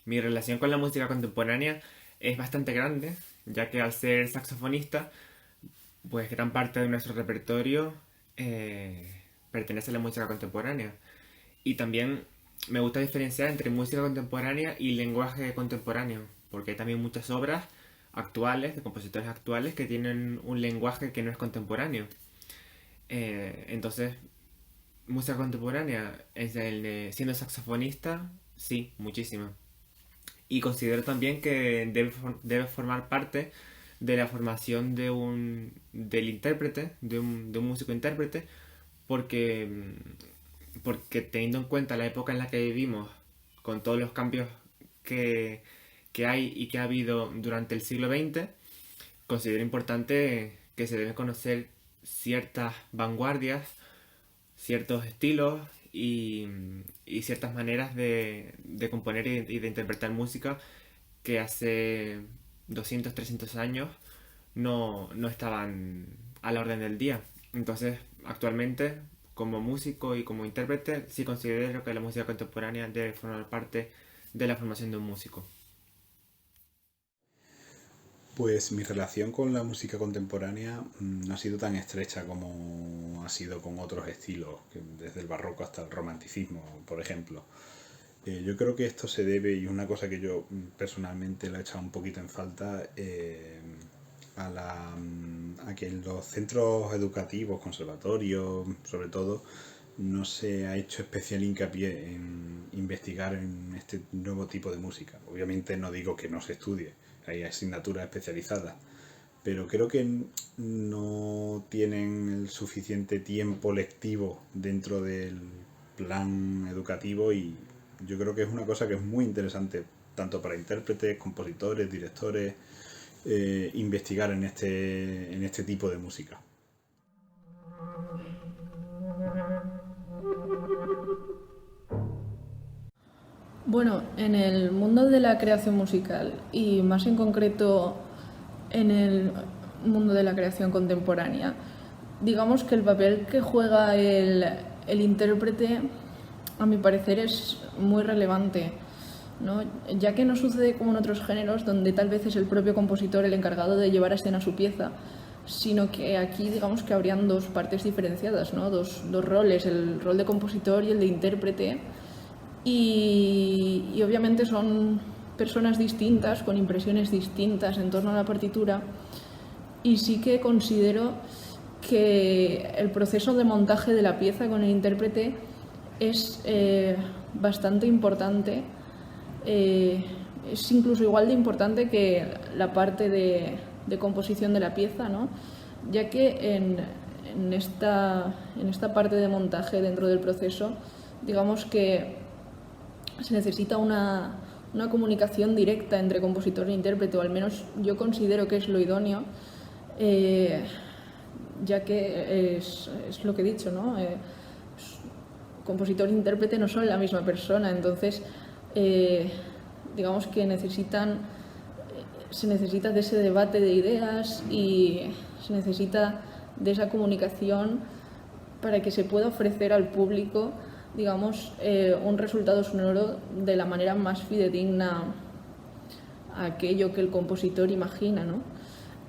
Mi relación con la música contemporánea es bastante grande, ya que al ser saxofonista, pues gran parte de nuestro repertorio pertenece a la música contemporánea. Y también me gusta diferenciar entre música contemporánea y lenguaje contemporáneo, porque hay también muchas obras actuales, de compositores actuales, que tienen un lenguaje que no es contemporáneo. Entonces, música contemporánea, siendo saxofonista, sí, muchísimo. Y considero también que debe formar parte de la formación del intérprete, de un músico intérprete, porque, porque teniendo en cuenta la época en la que vivimos, con todos los cambios que, que hay y que ha habido durante el siglo XX, considero importante que se deben conocer ciertas vanguardias, ciertos estilos y ciertas maneras de componer y de interpretar música que hace 200 300 años no estaban a la orden del día. Entonces, actualmente, como músico y como intérprete, sí considero que la música contemporánea debe formar parte de la formación de un músico. Pues mi relación con la música contemporánea no ha sido tan estrecha como ha sido con otros estilos, desde el barroco hasta el romanticismo, por ejemplo. Yo creo que esto se debe, y una cosa que yo personalmente le he echado un poquito en falta, a que en los centros educativos, conservatorios, sobre todo, no se ha hecho especial hincapié en investigar en este nuevo tipo de música. Obviamente no digo que no se estudie, hay asignaturas especializadas, pero creo que no tienen el suficiente tiempo lectivo dentro del plan educativo, y yo creo que es una cosa que es muy interesante tanto para intérpretes, compositores, directores, investigar en este tipo de música. Bueno, en el mundo de la creación musical y más en concreto en el mundo de la creación contemporánea, digamos que el papel que juega el intérprete, a mi parecer, es muy relevante, ¿no? Ya que no sucede como en otros géneros donde tal vez es el propio compositor el encargado de llevar a escena su pieza, sino que aquí digamos que habrían dos partes diferenciadas, ¿no? Dos roles, el rol de compositor y el de intérprete, y obviamente son personas distintas, con impresiones distintas en torno a la partitura, y sí que considero que el proceso de montaje de la pieza con el intérprete es bastante importante, es incluso igual de importante que la parte de composición de la pieza, ¿no? Ya que en esta parte de montaje dentro del proceso, digamos que se necesita una comunicación directa entre compositor e intérprete, o al menos yo considero que es lo idóneo, ya que es lo que he dicho, ¿no? Compositor e intérprete no son la misma persona, entonces digamos que se necesita de ese debate de ideas y se necesita de esa comunicación para que se pueda ofrecer al público, digamos, un resultado sonoro de la manera más fidedigna a aquello que el compositor imagina, ¿no?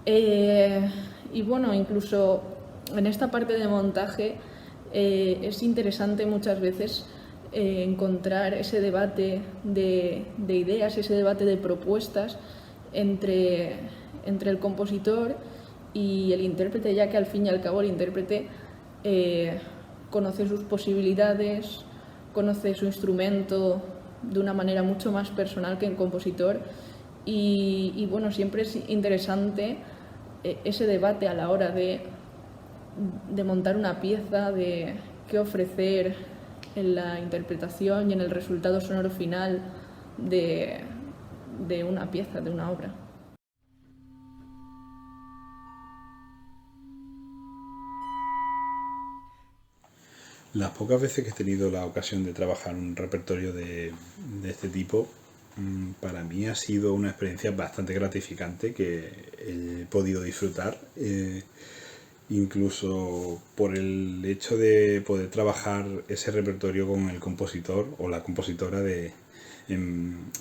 Y bueno, incluso en esta parte de montaje es interesante muchas veces encontrar ese debate de ideas, ese debate de propuestas entre el compositor y el intérprete, ya que al fin y al cabo el intérprete conoce sus posibilidades, conoce su instrumento de una manera mucho más personal que el compositor, y bueno, siempre es interesante ese debate a la hora de montar una pieza, de qué ofrecer en la interpretación y en el resultado sonoro final de una pieza, de una obra. Las pocas veces que he tenido la ocasión de trabajar en un repertorio de este tipo, para mí ha sido una experiencia bastante gratificante que he podido disfrutar, incluso por el hecho de poder trabajar ese repertorio con el compositor o la compositora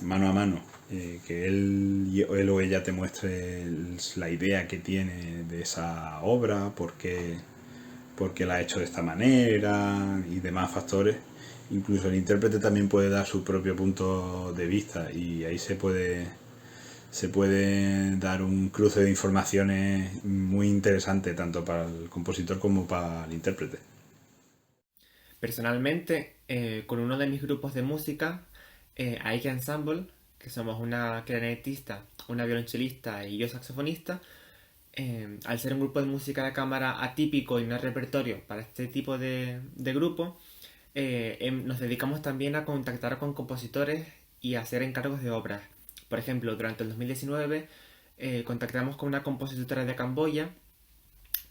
mano a mano, que él o ella te muestre la idea que tiene de esa obra, por qué la ha hecho de esta manera y demás factores. Incluso el intérprete también puede dar su propio punto de vista y ahí se puede dar un cruce de informaciones muy interesante tanto para el compositor como para el intérprete. Personalmente, con uno de mis grupos de música, Aike Ensemble, que somos una clarinetista, una violonchelista y yo saxofonista, al ser un grupo de música de cámara atípico y no repertorio para este tipo de grupo, nos dedicamos también a contactar con compositores y a hacer encargos de obras. Por ejemplo, durante el 2019 contactamos con una compositora de Camboya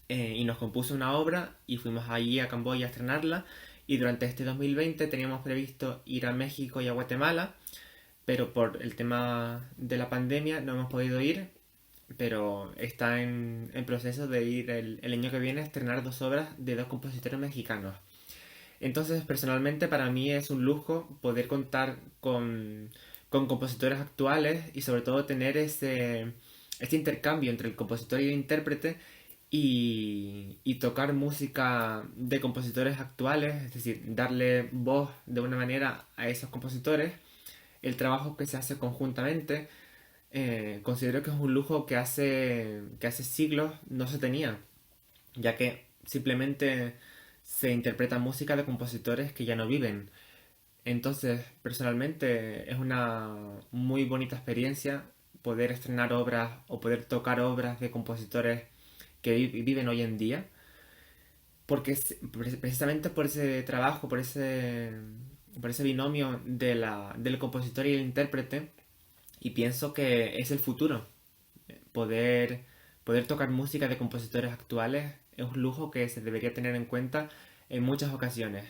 y nos compuso una obra y fuimos allí a Camboya a estrenarla. Y durante este 2020 teníamos previsto ir a México y a Guatemala, pero por el tema de la pandemia no hemos podido ir, pero está en proceso de ir el año que viene a estrenar 2 obras de 2 compositores mexicanos. Entonces, personalmente, para mí es un lujo poder contar con compositores actuales y sobre todo tener este intercambio entre el compositor y el intérprete y tocar música de compositores actuales, es decir, darle voz de una manera a esos compositores, el trabajo que se hace conjuntamente, considero que es un lujo que hace siglos no se tenía, ya que simplemente se interpreta música de compositores que ya no viven. Entonces, personalmente es una muy bonita experiencia poder estrenar obras o poder tocar obras de compositores que viven hoy en día, porque precisamente por ese trabajo, por ese binomio del compositor y el intérprete, y pienso que es el futuro. Poder, poder tocar música de compositores actuales es un lujo que se debería tener en cuenta en muchas ocasiones.